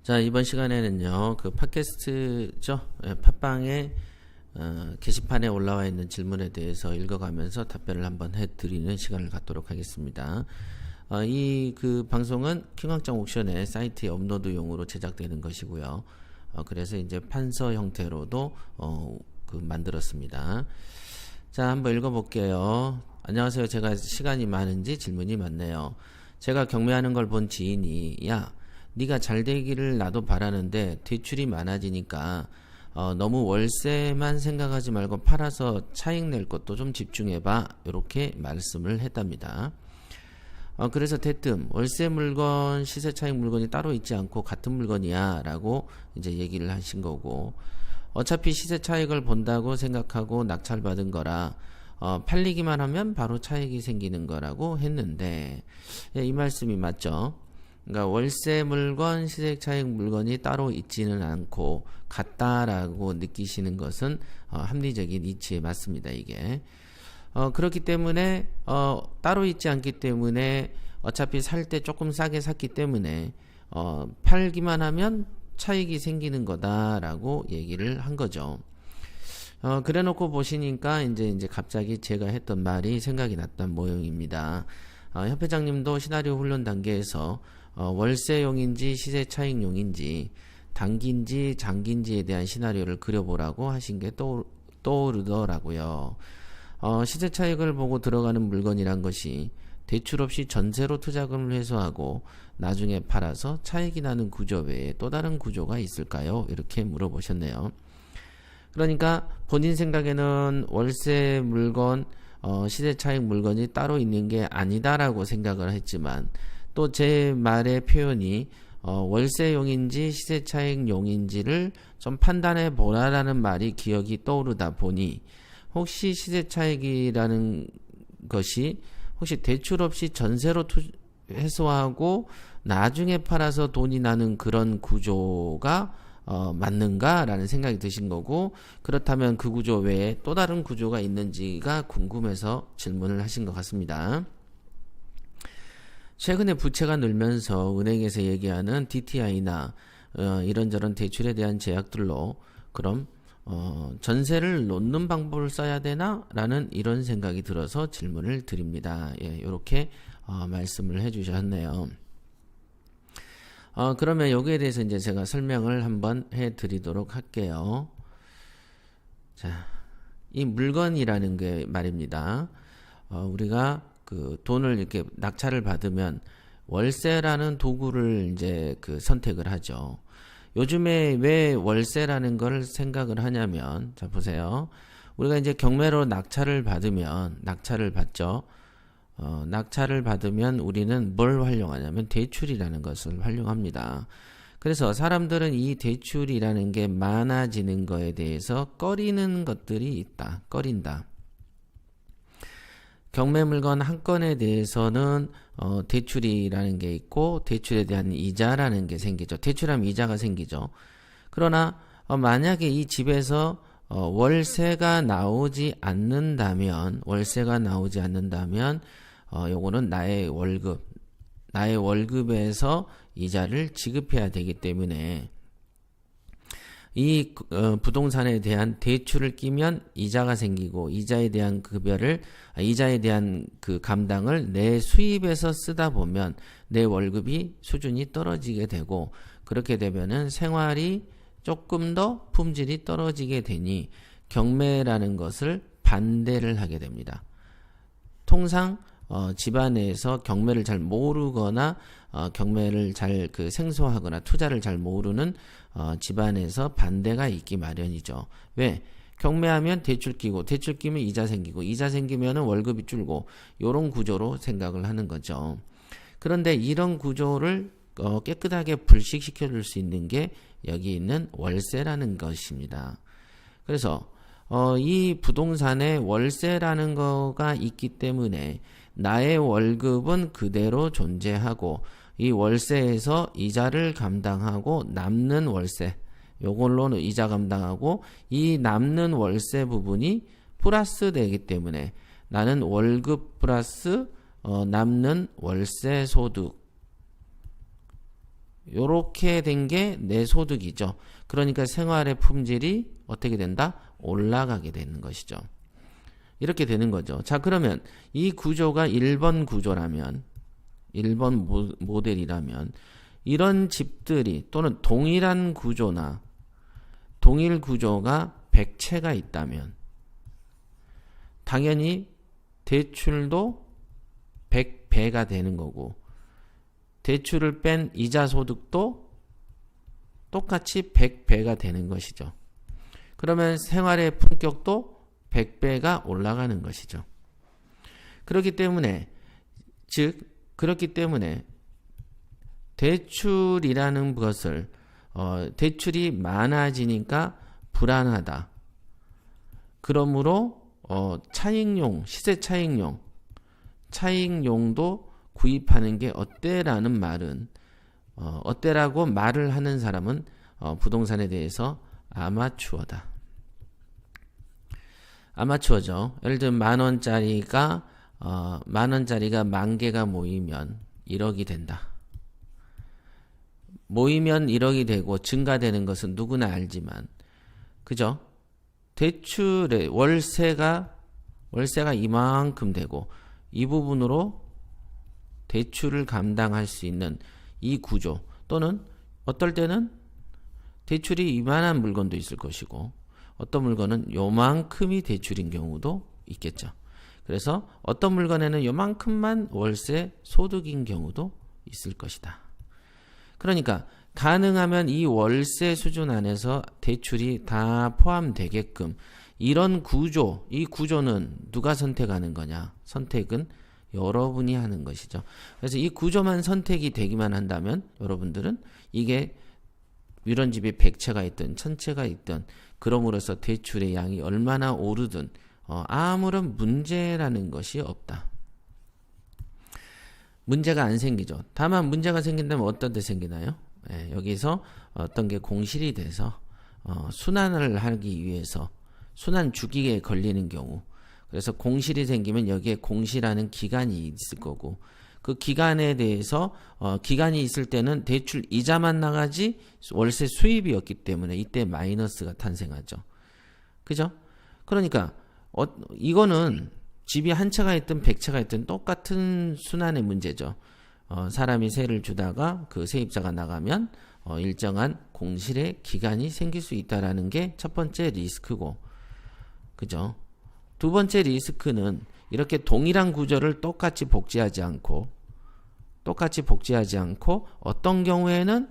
자, 이번 시간에는요, 그 팟캐스트죠. 팟빵에 게시판에 올라와 있는 질문에 대해서 읽어가면서 답변을 한번 해드리는 시간을 갖도록 하겠습니다. 이 그 방송은 킹왕짱 옥션의 사이트에 업로드용으로 제작되는 것이고요. 그래서 이제 판서 형태로도 만들었습니다. 자, 한번 읽어볼게요. 안녕하세요. 제가 시간이 많은지 질문이 많네요. 제가 경매하는 걸 본 지인이 야, 네가 잘 되기를 나도 바라는데 대출이 많아지니까 너무 월세만 생각하지 말고 팔아서 차익 낼 것도 좀 집중해봐, 이렇게 말씀을 했답니다. 그래서 대뜸 월세 물건, 시세 차익 물건이 따로 있지 않고 같은 물건이야 라고 이제 얘기를 하신 거고, 어차피 시세 차익을 본다고 생각하고 낙찰받은 거라 팔리기만 하면 바로 차익이 생기는 거라고 했는데, 이 말씀이 맞죠? 그러니까 월세 물건, 시세 차익 물건이 따로 있지는 않고 같다라고 느끼시는 것은 합리적인 이치에 맞습니다. 이게 그렇기 때문에 따로 있지 않기 때문에 어차피 살 때 조금 싸게 샀기 때문에 팔기만 하면 차익이 생기는 거다라고 얘기를 한 거죠. 그래 놓고 보시니까 이제 갑자기 제가 했던 말이 생각이 났던 모형입니다. 협회장님도 시나리오 훈련 단계에서 월세용인지 시세 차익용인지 단기인지 장기인지에 대한 시나리오를 그려보라고 하신 게 떠오르더라고요. 시세 차익을 보고 들어가는 물건이란 것이 대출 없이 전세로 투자금을 회수하고 나중에 팔아서 차익이 나는 구조 외에 또 다른 구조가 있을까요? 이렇게 물어보셨네요. 그러니까 본인 생각에는 월세 물건, 시세 차익 물건이 따로 있는 게 아니다라고 생각을 했지만, 또 제 말의 표현이 월세용인지 시세 차익용인지를 좀 판단해 보라라는 말이 기억이 떠오르다 보니, 혹시 시세 차익이라는 것이 혹시 대출 없이 전세로 회수하고 나중에 팔아서 돈이 나는 그런 구조가 맞는가라는 생각이 드신 거고, 그렇다면 그 구조 외에 또 다른 구조가 있는지가 궁금해서 질문을 하신 것 같습니다. 최근에 부채가 늘면서 은행에서 얘기하는 DTI나 이런저런 대출에 대한 제약들로 그럼 전세를 놓는 방법을 써야 되나? 라는 이런 생각이 들어서 질문을 드립니다. 예, 이렇게 말씀을 해주셨네요. 그러면 여기에 대해서 이제 제가 설명을 한번 해드리도록 할게요. 자, 이 물건이라는 게 말입니다. 우리가 그 돈을 이렇게 낙찰을 받으면 월세라는 도구를 이제 선택을 하죠. 요즘에 왜 월세라는 걸 생각을 하냐면, 자 보세요. 우리가 이제 경매로 낙찰을 받죠. 낙찰을 받으면 우리는 뭘 활용하냐면 대출이라는 것을 활용합니다. 그래서 사람들은 이 대출이라는 게 많아지는 거에 대해서 꺼리는 것들이 있다. 꺼린다. 경매 물건 한 건에 대해서는 대출이라는 게 있고 대출에 대한 이자라는 게 생기죠. 대출하면 이자가 생기죠. 그러나 만약에 이 집에서 월세가 나오지 않는다면 요거는 나의 월급에서 이자를 지급해야 되기 때문에 이 부동산에 대한 대출을 끼면 이자가 생기고, 이자에 대한 그 감당을 내 수입에서 쓰다 보면 내 월급이 수준이 떨어지게 되고, 그렇게 되면은 생활이 조금 더 품질이 떨어지게 되니 경매라는 것을 반대를 하게 됩니다. 통상 집안에서 경매를 잘 모르거나 경매를 잘 생소하거나 투자를 잘 모르는 집안에서 반대가 있기 마련이죠. 왜? 경매하면 대출 끼고, 대출 끼면 이자 생기고, 이자 생기면은 월급이 줄고, 요런 구조로 생각을 하는 거죠. 그런데 이런 구조를 깨끗하게 불식시켜 줄 수 있는 게 여기 있는 월세라는 것입니다. 그래서 이 부동산에 월세라는 거가 있기 때문에 나의 월급은 그대로 존재하고, 이 월세에서 이자를 감당하고 남는 월세, 요걸로는 이자 감당하고, 이 남는 월세 부분이 플러스 되기 때문에 나는 월급 플러스 남는 월세 소득, 요렇게 된 게 내 소득이죠. 그러니까 생활의 품질이 어떻게 된다? 올라가게 되는 것이죠. 이렇게 되는 거죠. 자, 그러면 이 구조가 1번 구조라면, 1번 모델이라면, 이런 집들이 또는 동일한 구조나 동일 구조가 100채가 있다면 당연히 대출도 100배가 되는 거고, 대출을 뺀 이자 소득도 똑같이 100배가 되는 것이죠. 그러면 생활의 품격도 100배가 올라가는 것이죠. 그렇기 때문에 대출이라는 것을 대출이 많아지니까 불안하다. 그러므로 차익용, 시세 차익용도 구입하는 게 어때라는 말은 어때라고 말을 하는 사람은 부동산에 대해서 아마추어죠. 예를 들면 만원짜리가 10,000개가 모이면 1억이 된다. 모이면 1억이 되고 증가되는 것은 누구나 알지만, 그죠? 대출의 월세가 이만큼 되고 이 부분으로 대출을 감당할 수 있는 이 구조, 또는 어떨 때는 대출이 이만한 물건도 있을 것이고 어떤 물건은 요만큼이 대출인 경우도 있겠죠. 그래서 어떤 물건에는 요만큼만 월세 소득인 경우도 있을 것이다. 그러니까 가능하면 이 월세 수준 안에서 대출이 다 포함되게끔 이런 구조, 이 구조는 누가 선택하는 거냐? 선택은 여러분이 하는 것이죠. 그래서 이 구조만 선택이 되기만 한다면 여러분들은 이게 이런 집이 100채가 있든 1000채가 있든 그럼으로써 대출의 양이 얼마나 오르든 아무런 문제라는 것이 없다. 문제가 안 생기죠. 다만 문제가 생긴다면 어떤 데 생기나요? 여기서 어떤 게 공실이 돼서 순환을 하기 위해서 순환 주기에 걸리는 경우, 그래서 공실이 생기면 여기에 공실하는 기간이 있을 거고, 그 기간에 대해서 기간이 있을 때는 대출 이자만 나가지 월세 수입이 없기 때문에 이때 마이너스가 탄생하죠. 그죠? 그러니까 이거는 집이 한 채가 있든 100채가 있든 똑같은 순환의 문제죠. 사람이 세를 주다가 그 세입자가 나가면 일정한 공실의 기간이 생길 수 있다라는 게 첫 번째 리스크고, 그죠? 두 번째 리스크는 이렇게 동일한 구조를 똑같이 복제하지 않고 어떤 경우에는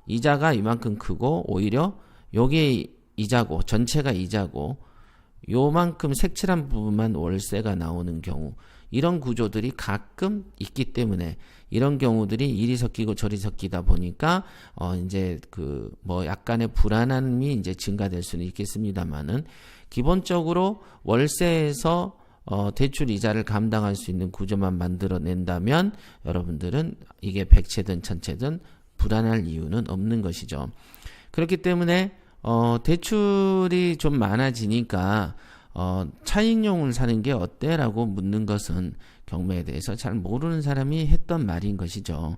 이자가 이만큼 크고 오히려 요게 이자고 전체가 이자고 요만큼 색칠한 부분만 월세가 나오는 경우, 이런 구조들이 가끔 있기 때문에 이런 경우들이 이리 섞이고 저리 섞이다 보니까 이제 약간의 불안함이 이제 증가될 수는 있겠습니다만은, 기본적으로 월세에서 대출 이자를 감당할 수 있는 구조만 만들어낸다면 여러분들은 이게 100채든 1000채든 불안할 이유는 없는 것이죠. 그렇기 때문에 대출이 좀 많아지니까 차익용을 사는 게 어때? 라고 묻는 것은 경매에 대해서 잘 모르는 사람이 했던 말인 것이죠.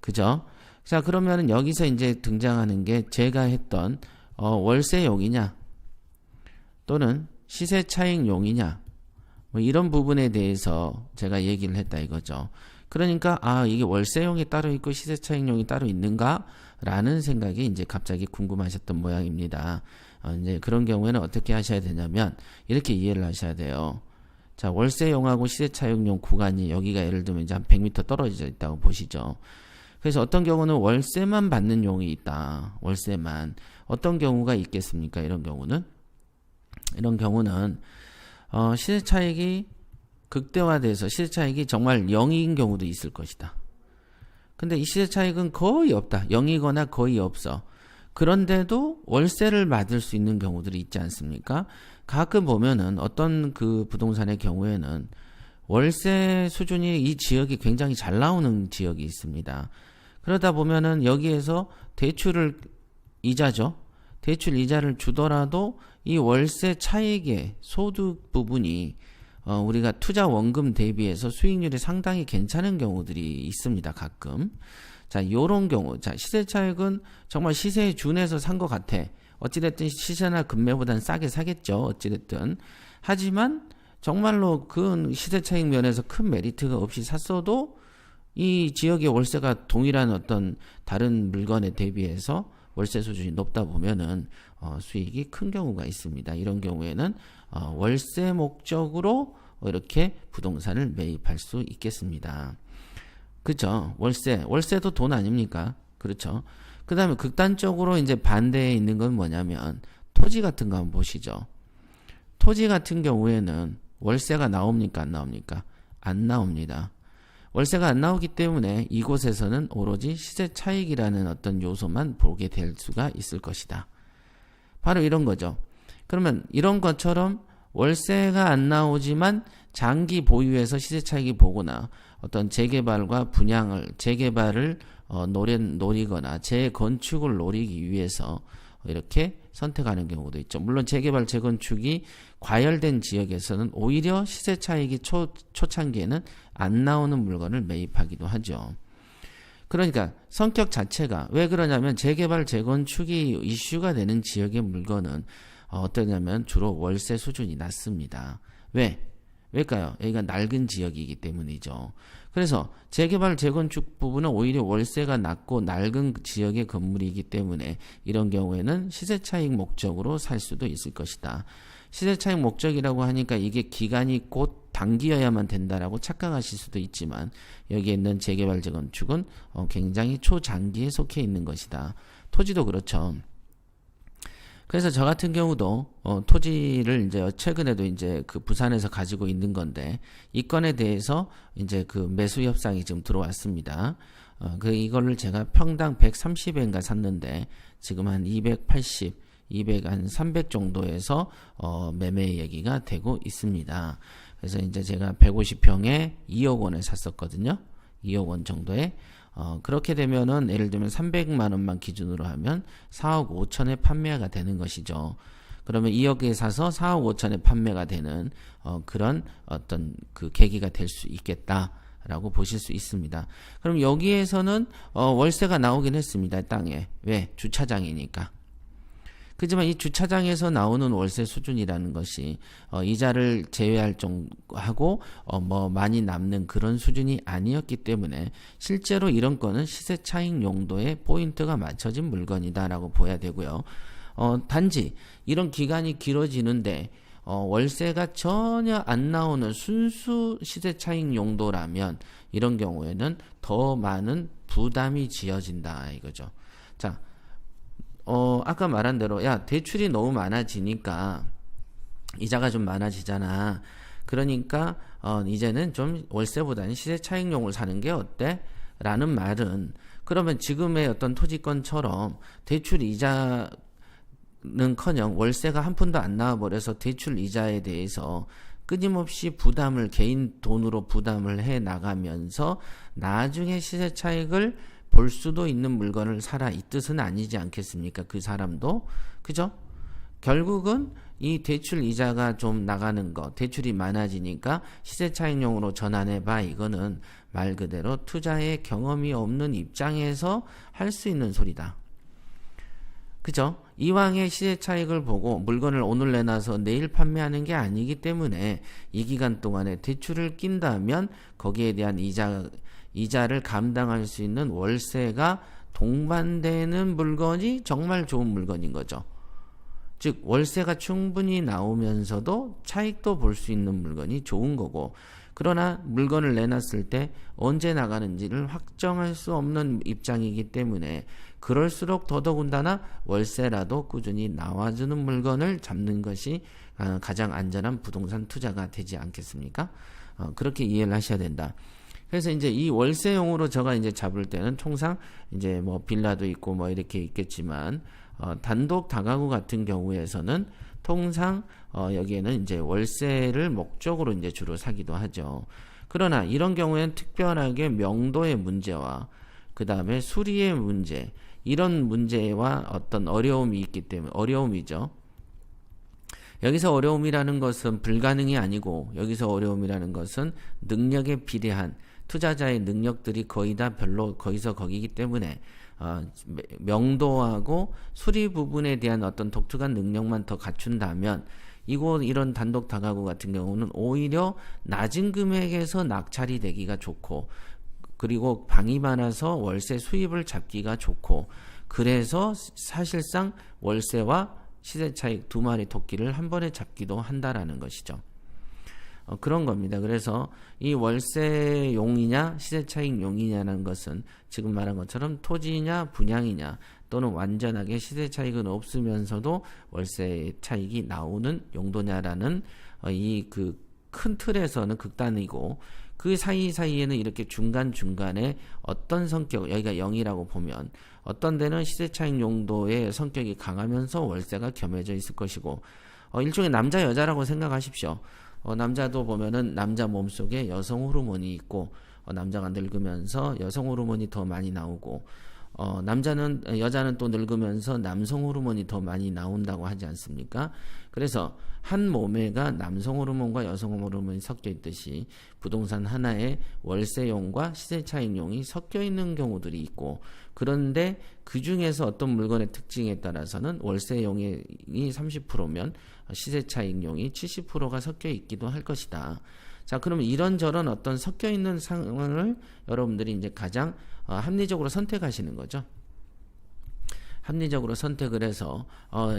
그죠? 자, 그러면 여기서 이제 등장하는 게 제가 했던 월세용이냐 또는 시세 차익용이냐, 뭐 이런 부분에 대해서 제가 얘기를 했다 이거죠. 그러니까 이게 월세용이 따로 있고 시세 차익용이 따로 있는가? 라는 생각이 이제 갑자기 궁금하셨던 모양입니다. 이제 그런 경우에는 어떻게 하셔야 되냐면 이렇게 이해를 하셔야 돼요. 자, 월세용하고 시세 차익용 구간이 여기가 예를 들면 이제 한 100m 떨어져 있다고 보시죠. 그래서 어떤 경우는 월세만 받는 용이 있다. 월세만. 어떤 경우가 있겠습니까? 이런 경우는 시세 차익이 극대화돼서 시세 차익이 정말 0인 경우도 있을 것이다. 근데 이 시세 차익은 거의 없다. 0이거나 거의 없어. 그런데도 월세를 받을 수 있는 경우들이 있지 않습니까? 가끔 보면은 어떤 그 부동산의 경우에는 월세 수준이 이 지역이 굉장히 잘 나오는 지역이 있습니다. 그러다 보면은 여기에서 대출 이자를 주더라도 이 월세 차익의 소득 부분이 우리가 투자 원금 대비해서 수익률이 상당히 괜찮은 경우들이 있습니다. 가끔. 자, 요런 경우. 자, 시세 차익은 정말 시세에 준해서 산 것 같아. 어찌됐든 시세나 금매보다는 싸게 사겠죠. 어찌됐든. 하지만 정말로 그 시세 차익 면에서 큰 메리트가 없이 샀어도 이 지역의 월세가 동일한 어떤 다른 물건에 대비해서 월세 수준이 높다 보면은 수익이 큰 경우가 있습니다. 이런 경우에는 월세 목적으로 이렇게 부동산을 매입할 수 있겠습니다. 그렇죠? 월세도 돈 아닙니까? 그렇죠? 그 다음에 극단적으로 이제 반대에 있는 건 뭐냐면 토지 같은 거 한번 보시죠. 토지 같은 경우에는 월세가 나옵니까? 안 나옵니까? 안 나옵니다. 월세가 안 나오기 때문에 이곳에서는 오로지 시세 차익이라는 어떤 요소만 보게 될 수가 있을 것이다. 바로 이런 거죠. 그러면 이런 것처럼 월세가 안 나오지만 장기 보유해서 시세 차익이 보거나 어떤 재개발과 분양을 재개발을 노리거나 재건축을 노리기 위해서 이렇게 선택하는 경우도 있죠. 물론 재개발 재건축이 과열된 지역에서는 오히려 시세 차익이 초창기에는 안 나오는 물건을 매입하기도 하죠. 그러니까 성격 자체가 왜 그러냐면 재개발 재건축이 이슈가 되는 지역의 물건은 어떠냐면 주로 월세 수준이 낮습니다. 왜일까요? 여기가 낡은 지역이기 때문이죠. 그래서 재개발 재건축 부분은 오히려 월세가 낮고 낡은 지역의 건물이기 때문에 이런 경우에는 시세차익 목적으로 살 수도 있을 것이다. 시세차익 목적이라고 하니까 이게 기간이 곧 단기여야만 된다라고 착각하실 수도 있지만 여기에 있는 재개발 재건축은 굉장히 초장기에 속해 있는 것이다. 토지도 그렇죠. 그래서 저 같은 경우도 토지를 이제 최근에도 이제 그 부산에서 가지고 있는 건데 이 건에 대해서 이제 그 매수 협상이 지금 들어왔습니다. 이거를 제가 평당 130엔가 샀는데 지금 한 280, 300 정도에서 매매 얘기가 되고 있습니다. 그래서 이제 제가 150평에 2억 원에 샀었거든요. 2억 원 정도에. 그렇게 되면은 예를 들면 300만 원만 기준으로 하면 4억 5천에 판매가 되는 것이죠. 그러면 2억에 사서 4억 5천에 판매가 되는 그런 어떤 그 계기가 될 수 있겠다라고 보실 수 있습니다. 그럼 여기에서는 월세가 나오긴 했습니다. 땅에. 왜? 주차장이니까. 그지만 이 주차장에서 나오는 월세 수준이라는 것이 이자를 제외할 정도하고 뭐 많이 남는 그런 수준이 아니었기 때문에 실제로 이런 건은 시세 차익 용도의 포인트가 맞춰진 물건이다라고 봐야 되고요. 단지 이런 기간이 길어지는데 월세가 전혀 안 나오는 순수 시세 차익 용도라면 이런 경우에는 더 많은 부담이 지어진다 이거죠. 자. 아까 말한 대로, 대출이 너무 많아지니까, 이자가 좀 많아지잖아. 그러니까, 이제는 좀 월세보다는 시세 차익용을 사는 게 어때? 라는 말은, 그러면 지금의 어떤 토지건처럼 대출 이자는 커녕 월세가 한 푼도 안 나와버려서 대출 이자에 대해서 끊임없이 개인 돈으로 부담을 해 나가면서 나중에 시세 차익을 볼 수도 있는 물건을 사라 이 뜻은 아니지 않겠습니까? 그 사람도 그죠? 결국은 이 대출 이자가 좀 나가는 거 대출이 많아지니까 시세 차익용으로 전환해봐 이거는 말 그대로 투자의 경험이 없는 입장에서 할 수 있는 소리다. 그죠? 이왕의 시세 차익을 보고 물건을 오늘 내놔서 내일 판매하는 게 아니기 때문에 이 기간 동안에 대출을 낀다면 거기에 대한 이자를 감당할 수 있는 월세가 동반되는 물건이 정말 좋은 물건인 거죠. 즉 월세가 충분히 나오면서도 차익도 볼 수 있는 물건이 좋은 거고 그러나 물건을 내놨을 때 언제 나가는지를 확정할 수 없는 입장이기 때문에 그럴수록 더더군다나 월세라도 꾸준히 나와주는 물건을 잡는 것이 가장 안전한 부동산 투자가 되지 않겠습니까? 그렇게 이해를 하셔야 된다. 그래서 이제 이 월세용으로 제가 이제 잡을 때는 통상 이제 뭐 빌라도 있고 뭐 이렇게 있겠지만 단독 다가구 같은 경우에서는 통상 여기에는 이제 월세를 목적으로 이제 주로 사기도 하죠. 그러나 이런 경우에는 특별하게 명도의 문제와 그 다음에 수리의 문제 이런 문제와 어떤 어려움이 있기 때문에 어려움이죠. 여기서 어려움이라는 것은 불가능이 아니고 여기서 어려움이라는 것은 능력에 비례한 투자자의 능력들이 거의 다 별로 거기서 거기기 때문에 명도하고 수리 부분에 대한 어떤 독특한 능력만 더 갖춘다면 이런 단독 다가구 같은 경우는 오히려 낮은 금액에서 낙찰이 되기가 좋고, 그리고 방이 많아서 월세 수입을 잡기가 좋고, 그래서 사실상 월세와 시세 차익 두 마리 토끼를 한 번에 잡기도 한다라는 것이죠. 그런 겁니다. 그래서 이 월세용이냐 시세 차익용이냐는 것은 지금 말한 것처럼 토지냐 분양이냐 또는 완전하게 시세 차익은 없으면서도 월세 차익이 나오는 용도냐라는 이 그 큰 틀에서는 극단이고, 그 사이사이에는 이렇게 중간중간에 어떤 성격, 여기가 0이라고 보면 어떤 데는 시세 차익 용도의 성격이 강하면서 월세가 겸해져 있을 것이고, 일종의 남자 여자라고 생각하십시오. 남자도 보면은 남자 몸속에 여성 호르몬이 있고, 남자가 늙으면서 여성 호르몬이 더 많이 나오고, 여자는 또 늙으면서 남성 호르몬이 더 많이 나온다고 하지 않습니까? 그래서 한 몸에가 남성 호르몬과 여성 호르몬이 섞여 있듯이 부동산 하나에 월세용과 시세 차익용이 섞여 있는 경우들이 있고, 그런데 그 중에서 어떤 물건의 특징에 따라서는 월세용이 30%면 시세 차익용이 70%가 섞여 있기도 할 것이다. 자, 그러면 이런저런 어떤 섞여 있는 상황을 여러분들이 이제 가장 합리적으로 선택하시는 거죠. 합리적으로 선택을 해서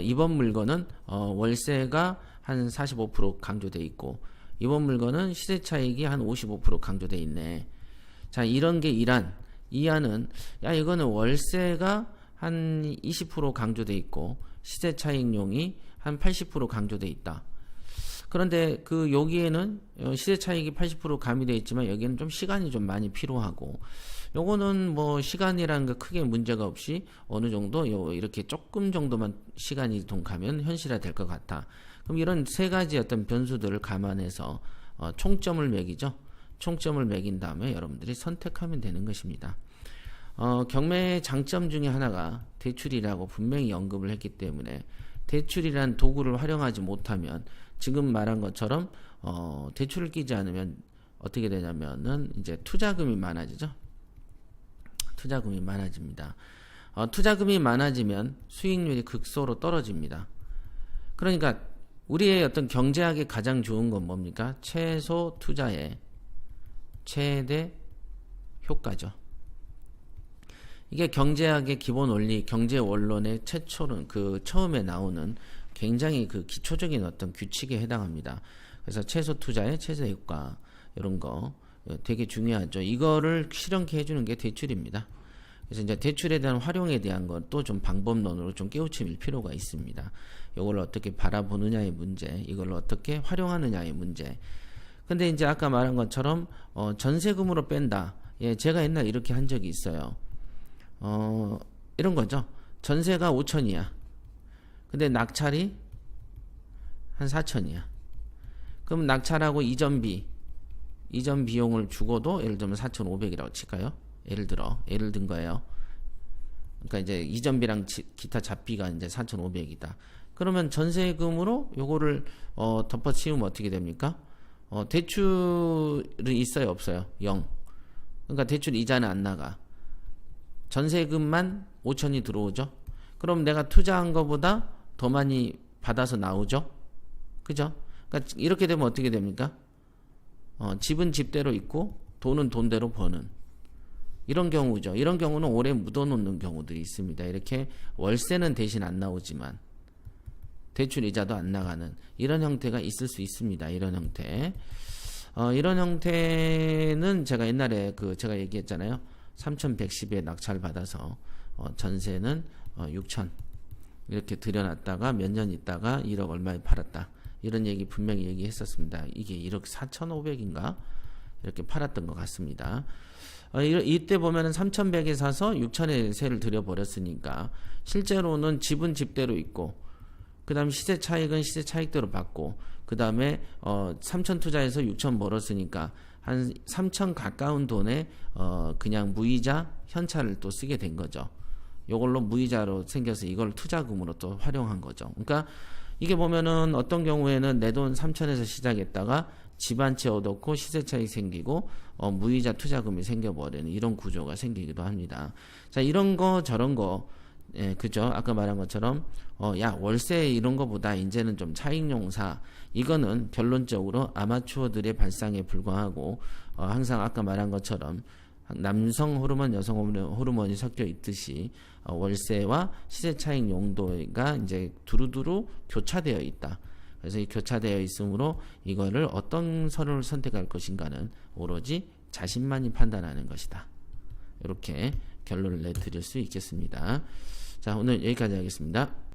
이번 물건은 월세가 한 45% 강조돼 있고, 이번 물건은 시세 차익이 한 55% 강조돼 있네. 자, 이런 게 이안은 야, 이거는 월세가 한 20% 강조돼 있고 시세 차익용이 한 80% 강조돼 있다. 그런데 여기에는 시세 차익이 80% 가미되어 있지만 여기는 좀 시간이 좀 많이 필요하고, 요거는 뭐 시간이라는 거 크게 문제가 없이 어느 정도 이렇게 조금 정도만 시간이 좀 가면 현실화 될 것 같아. 그럼 이런 세 가지 어떤 변수들을 감안해서 총점을 매기죠. 총점을 매긴 다음에 여러분들이 선택하면 되는 것입니다. 경매의 장점 중에 하나가 대출이라고 분명히 언급을 했기 때문에, 대출이란 도구를 활용하지 못하면 지금 말한 것처럼 대출을 끼지 않으면 어떻게 되냐면은 이제 투자금이 많아지죠. 투자금이 많아집니다. 투자금이 많아지면 수익률이 극소로 떨어집니다. 그러니까 우리의 어떤 경제학에 가장 좋은 건 뭡니까? 최소 투자의 최대 효과죠. 이게 경제학의 기본 원리, 경제 원론의 최초는 처음에 나오는 굉장히 기초적인 어떤 규칙에 해당합니다. 그래서 최소 투자의 최소 효과, 이런 거 되게 중요하죠. 이거를 실현케 해주는 게 대출입니다. 그래서 이제 대출에 대한 활용에 대한 것도 좀 방법론으로 좀 깨우침일 필요가 있습니다. 이걸 어떻게 바라보느냐의 문제, 이걸 어떻게 활용하느냐의 문제. 근데 이제 아까 말한 것처럼 전세금으로 뺀다. 예, 제가 옛날 이렇게 한 적이 있어요. 이런 거죠. 전세가 5천이야. 근데 낙찰이 한 4천이야. 그럼 낙찰하고 이전 비용을 주고도 예를 들면 4,500이라고 칠까요? 예를 든 거예요. 그러니까 이제 이전비랑 기타 잡비가 이제 4,500이다. 그러면 전세금으로 요거를 덮어치우면 어떻게 됩니까? 대출이 있어요, 없어요? 0. 그러니까 대출 이자는 안 나가. 전세금만 5천이 들어오죠. 그럼 내가 투자한 것보다 더 많이 받아서 나오죠. 그죠? 그러니까 이렇게 되면 어떻게 됩니까? 집은 집대로 있고 돈은 돈대로 버는 이런 경우죠. 이런 경우는 오래 묻어놓는 경우들이 있습니다. 이렇게 월세는 대신 안 나오지만 대출 이자도 안 나가는 이런 형태가 있을 수 있습니다. 이런 형태. 이런 형태는 제가 옛날에 제가 얘기했잖아요. 3,110에 낙찰 받아서 전세는 6천 이렇게 들여놨다가 몇 년 있다가 1억 얼마에 팔았다. 이런 얘기 분명히 얘기했었습니다. 이게 1억 4,500인가 이렇게 팔았던 것 같습니다. 이때 보면은 3,100에 사서 6천에 세를 들여버렸으니까 실제로는 집은 집대로 있고, 그 다음에 시세 차익은 시세 차익대로 받고, 그 다음에 3천 투자해서 6천 벌었으니까 한 3천 가까운 돈에 그냥 무이자 현찰을 또 쓰게 된 거죠. 요걸로 무이자로 생겨서 이걸 투자금으로 또 활용한 거죠. 그러니까 이게 보면은 어떤 경우에는 내 돈 3천에서 시작했다가 집 한 채 얻었고 시세 차익 생기고 무이자 투자금이 생겨버리는 이런 구조가 생기기도 합니다. 자, 이런 거 저런 거 예, 그죠? 아까 말한 것처럼 야 월세 이런 거보다 이제는 좀 차익용사 이거는 결론적으로 아마추어들의 발상에 불과하고 항상 아까 말한 것처럼 남성 호르몬, 여성 호르몬이 섞여 있듯이 월세와 시세 차익 용도가 이제 두루두루 교차되어 있다. 그래서 이 교차되어 있으므로 이거를 어떤 선을 선택할 것인가는 오로지 자신만이 판단하는 것이다. 이렇게 결론을 내드릴 수 있겠습니다. 자, 오늘 여기까지 하겠습니다.